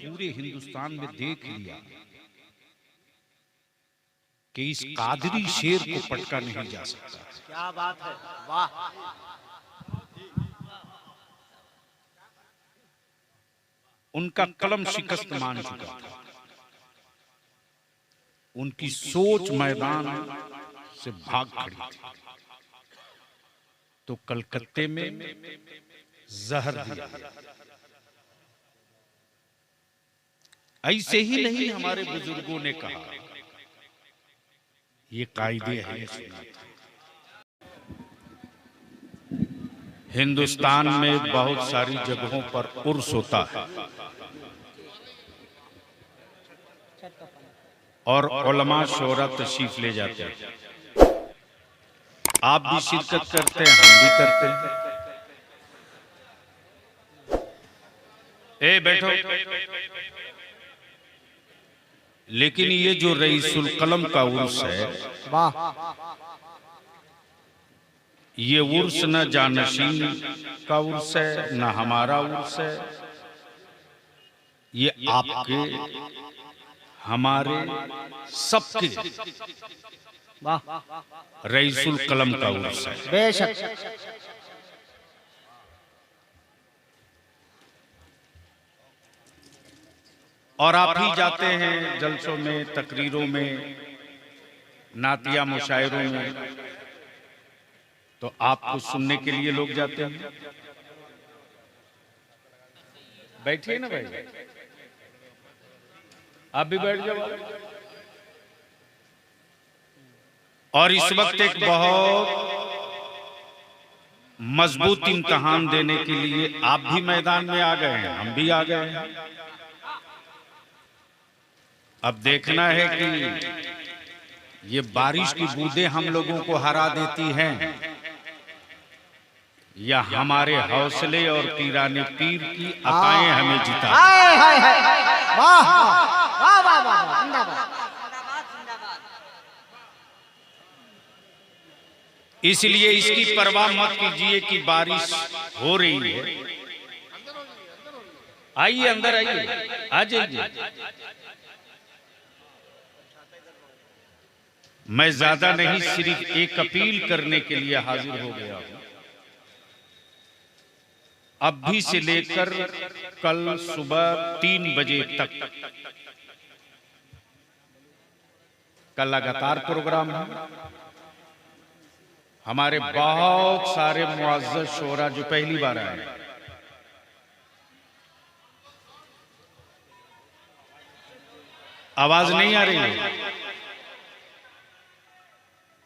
पूरे हिंदुस्तान में देख लिया कि इस कादरी शेर को पटका नहीं जा सकता। क्या बात है, वाह। उनका कलम शिकस्त मान चुका था, उनकी सोच मैदान से भाग खड़ी थी, तो कलकत्ते में जहर दिया। ऐसे ही नहीं हमारे बुजुर्गों ने कहा, ये कायदे हैं। हिंदुस्तान में बहुत सारी जगहों पर उर्स होता है और उलमा शोरा तशरीफ ले जाते हैं। आप भी शिरकत करते हैं, हम भी करते हैं। ए बैठो। लेकिन ये जो रईसुल कलम का उर्स है, ये उर्स न जानशीन का उर्स है, न हमारा उर्स है। ये आपके, हमारे, सबके रईसुल कलम का उर्स है। बेशक। और आप ही जाते हैं जलसों में, तकरीरों में, नातिया मुशायरों में, तो आपको सुनने के लिए लोग जाते हैं। बैठिए ना भाई, आप भी बैठ जाओ। और इस वक्त एक बहुत मजबूत इम्तिहान देने के लिए आप भी मैदान में आ गए हैं, हम भी आ गए हैं। अब देखना है कि ये बारिश की बूंदें हम लोगों को हरा देती हैं या हमारे हौसले और पीराने पीर की अताएं हमें जिता। इसलिए इसकी परवाह मत कीजिए कि बारिश हो रही है। आइए अंदर, आइए, आ जाइए। मैं ज्यादा नहीं, सिर्फ एक अपील करने के लिए हाजिर हो गया हूं। अभी से लेकर कल सुबह 3 बजे तक का लगातार प्रोग्राम है। हमारे बहुत सारे मुअज़्ज़ज़ शोरा जो पहली बार आए हैं, आवाज नहीं आ रही है,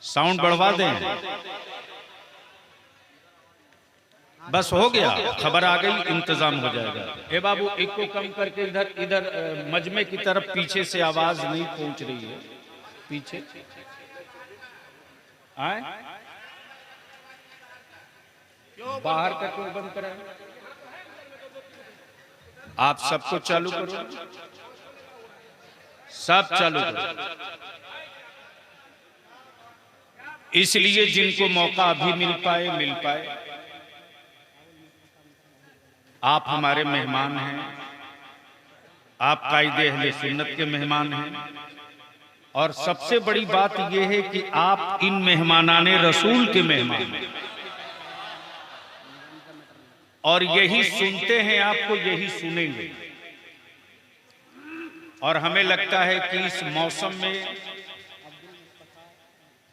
साउंड बढ़वा दें। बस हो गया, खबर आ गई, इंतजाम हो जाएगा। ए बाबू, एक को कम करके इधर इधर मजमे की तरफ पीछे से आवाज नहीं पहुंच रही है। पीछे आए, बाहर का क्यों बंद कराएं? आप सबको चालू करो, सब चालू करो। इसलिए जिनको मौका अभी मिल पाए। आप हमारे मेहमान हैं, आप कायदे अहले सुन्नत के मेहमान हैं। और सबसे बड़ी बात यह है कि आप इन मेहमानाने रसूल के मेहमान हैं। और यही सुनते हैं, आपको यही सुनेंगे। और हमें लगता है कि इस मौसम में,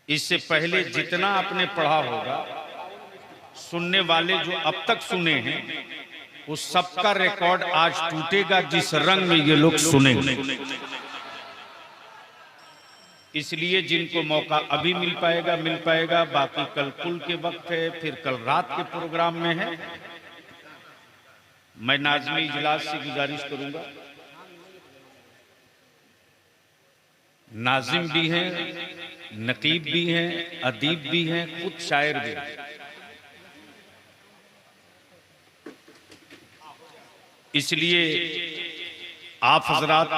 इससे पहले जितना आपने पढ़ा होगा, सुनने वाले जो अब तक सुने हैं, उस सबका रिकॉर्ड आज टूटेगा जिस रंग में ये लोग सुनेंगे। इसलिए जिनको मौका अभी मिल पाएगा। बाकी कल कुल के वक्त है, फिर कल रात के प्रोग्राम में है। मैं नाज़िम इजलास से गुजारिश करूंगा, नाजिम भी हैं, नकीब भी हैं, अदीब भी हैं, खुद शायर भी हैं। इसलिए आप हजरात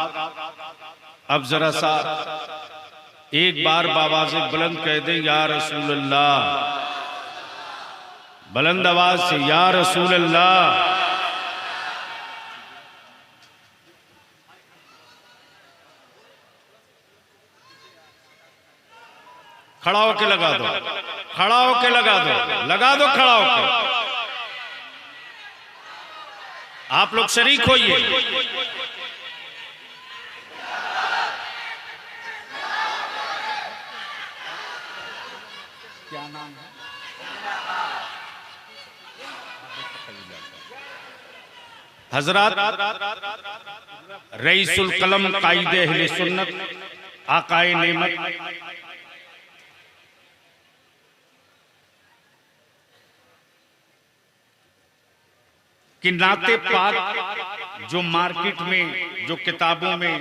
अब जरा सा एक बार बावाज़े बुलंद कह दें, या रसूल अल्लाह, बुलंद आवाज से या रसूल अल्लाह। खड़ा होके लगा दो, खड़ा होके लगा दो, लगा दो खड़ा होके। आप लोग शरीक होइए। क्या नाम है? हजरत रईसुल कलम कायदे अहले सुन्नत आकाए नेमत कि नाते पाक जो मार्केट में, जो किताबों में,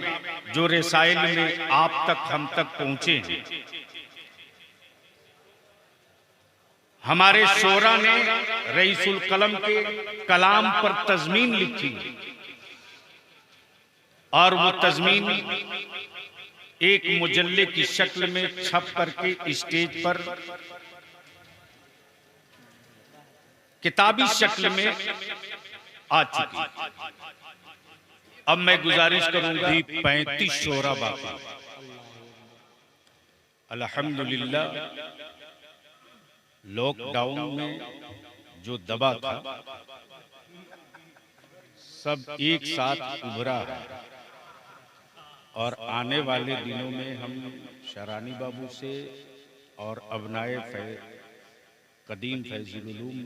जो रसाइल में आप तक हम तक पहुंचे हैं, हमारे शोरा ने रईसुल कलम के कलाम पर तज़मीन लिखी और वो तज़मीन एक मुजल्ले की शक्ल में छप करके स्टेज पर किताबी शक्ल में आ चुकी। अब मैं गुजारिश करूंगा 35 शोरा बाकी। अल्हम्दुलिल्लाह लॉकडाउन में जो दबा था सब एक साथ उभरा है और आने वाले दिनों में हम शरानी बाबू से और अबनाए कदीम फैज़ुल उलूम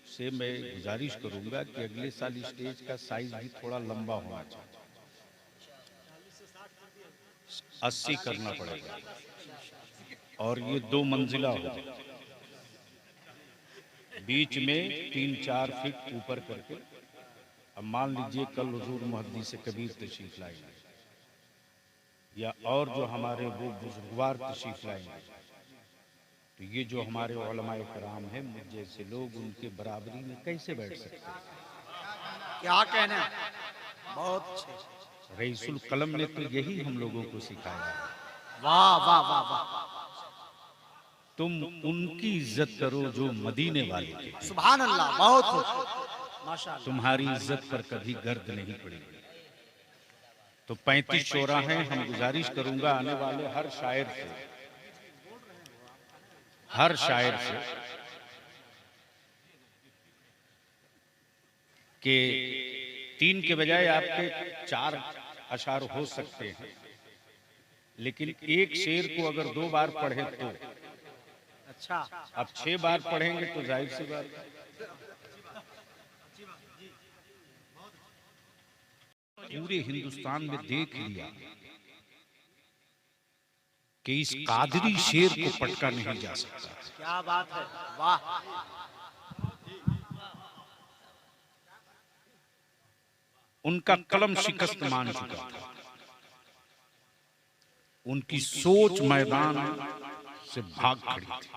से मैं गुजारिश करूंगा कि अगले साल स्टेज का साइज भी थोड़ा लंबा होना चाहिए। 80 करना पड़ेगा और ये 2 मंजिला हो, बीच में 3-4 फीट ऊपर करके। अब मान लीजिए कल हुजूर मुहद्दिस से कबीर तशरीफ लाएंगे या और जो हमारे वो बुजुर्गवार तशरीफ लाएंगे, तो ये जो हमारे उलमाए कराम हैं, मुझ जैसे लोग उनके बराबरी में कैसे बैठ सकते हैं? क्या कहना है? बहुत अच्छे। रईसुल कलम ने तो यही हम लोगों को सिखाया है। वाह वाह वाह वाह। तुम उनकी इज्जत करो जो मदीने वाले थे। सुभान अल्लाह, बहुत खूब, माशाअल्लाह। तुम्हारी इज्जत पर कभी गर्द नहीं पड़ेगी। तो 35 शोरा हैं। हम गुजारिश करूंगा आने वाले हर शायर से कि 3 के बजाय आपके 4 अशार हो सकते हैं, लेकिन एक शेर को अगर 2 बार पढ़े तो अच्छा, अब 6 बार पढ़ेंगे तो जाहिर सी बात है। पूरे हिंदुस्तान में देख लिया कि इस कादरी शेर को पटका नहीं जा सकता। क्या बात है, वाह। उनका कलम शिकस्त मान चुका था, उनकी सोच मैदान से भाग खड़ी थी,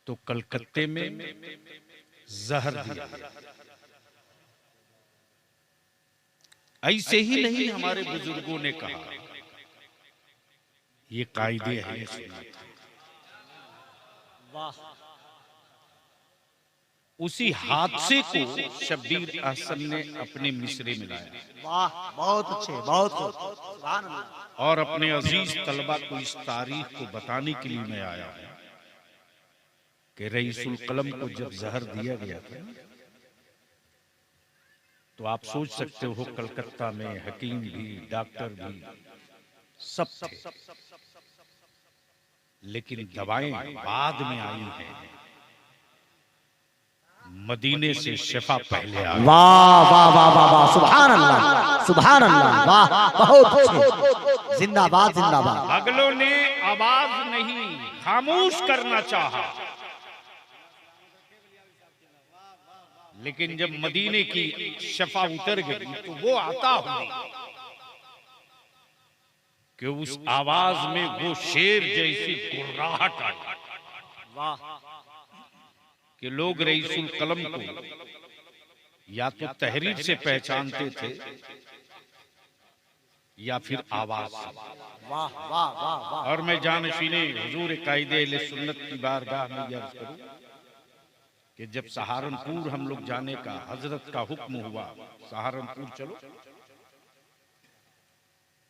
तो कलकत्ते में जहर दिया। ऐसे ही नहीं हमारे बुजुर्गों ने कहा, ये कायदे अहले सुन्नत है। वाह। उसी हादसे को शब्बीर अहसन ने अपने मिसरे में लाया। वाह, बहुत अच्छे, बहुत खूब, सुभान अल्लाह। और अपने अजीज तलबा को इस तारीख को बताने के लिए मैं आया हूं कि रईसुल कलम को जब जहर दिया गया था, तो आप सोच सकते हो कलकत्ता में हकीम भी, डॉक्टर भी सब थे, लेकिन दवाएं बाद में आई हैं, मदीने से शिफा पहले आई। वाह वाह वाह वाह वाह, सुभान अल्लाह, सुभान अल्लाह, वाह, बहुत अच्छे। जिंदाबाद जिंदाबाद। अगलों ने आवाज नहीं खामोश करना चाहा, लेकिन जब मदीने की शफा उतर गई तो वो आता हुई कि उस आवाज में वो शेर जैसी गुर्राहट आई। वाह। कि लोग रईसुल कलम को या तो तहरीर से पहचानते थे या फिर आवाज से। वाह वाह वाह वाह। और मैं जानशीने हुजूर कायदे अहले सुन्नत की बारगाह में ये अर्ज करूं कि जब सहारनपुर हम लोग जाने का हजरत का हुक्म हुआ, सहारनपुर चलो,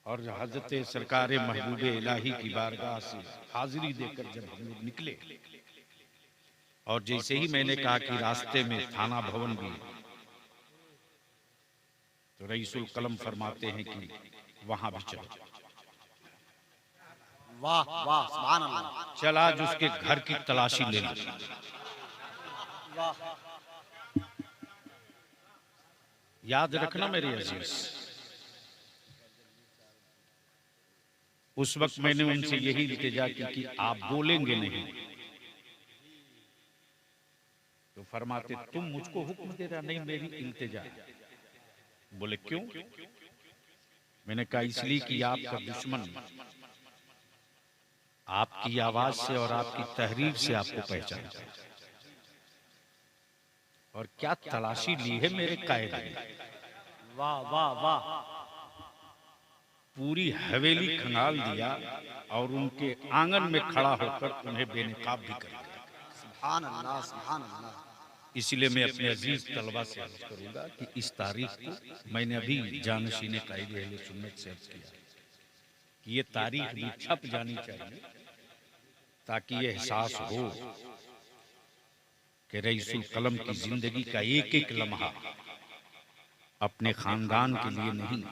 और हजरत सरकार महबूब इलाही की बारगाह से हाजिरी देकर जब हम लोग निकले, और जैसे ही मैंने कहा कि रास्ते में थाना भवन भी, तो रईसुल कलम फरमाते हैं कि वहां भी चलो। वाह वाह सुभान अल्लाह। चल आज उसके घर की तलाशी ले ली। याद रखना मेरे अजीज, उस वक्त मैंने उनसे यही इल्तिजा की कि आप बोलेंगे नहीं, तो फरमाते तुम मुझको हुक्म दे रहा, नहीं मेरी इल्तिजा। बोले क्यों? मैंने कहा इसलिए कि आपका दुश्मन आपकी आवाज से और आपकी तहरीर से आपको पहचानता है। और क्या तलाशी ली है मेरे कायदे ने। वाह वाह वाह। पूरी हवेली खंगाल दिया और उनके आंगन में खड़ा होकर उन्हें बेनकाब भी कर दिया। सुभान अल्लाह सुभान अल्लाह। इसलिए मैं अपने अजीज तलबा से अर्ज करूंगा कि इस तारीख को मैंने अभी जानशीन कायदे अहले सुन्नत से अर्ज किया कि ये तारीख भी छप जानी चाहिए, ताकि ये एहसास हो कि रईसुल कलम की जिंदगी का एक एक लम्हा अपने खानदान के लिए नहीं,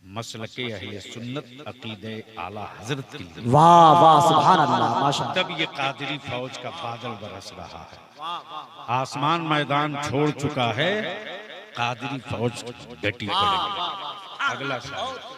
मसलके अहले सुन्नत अकीदे आला हजरत के लिए। वाह वाह सुभान अल्लाह माशाअल्लाह। तब ये कादरी फौज का बादल बरस रहा है, आसमान मैदान छोड़ चुका है, कादरी फौज डटी पड़ी। अगला साल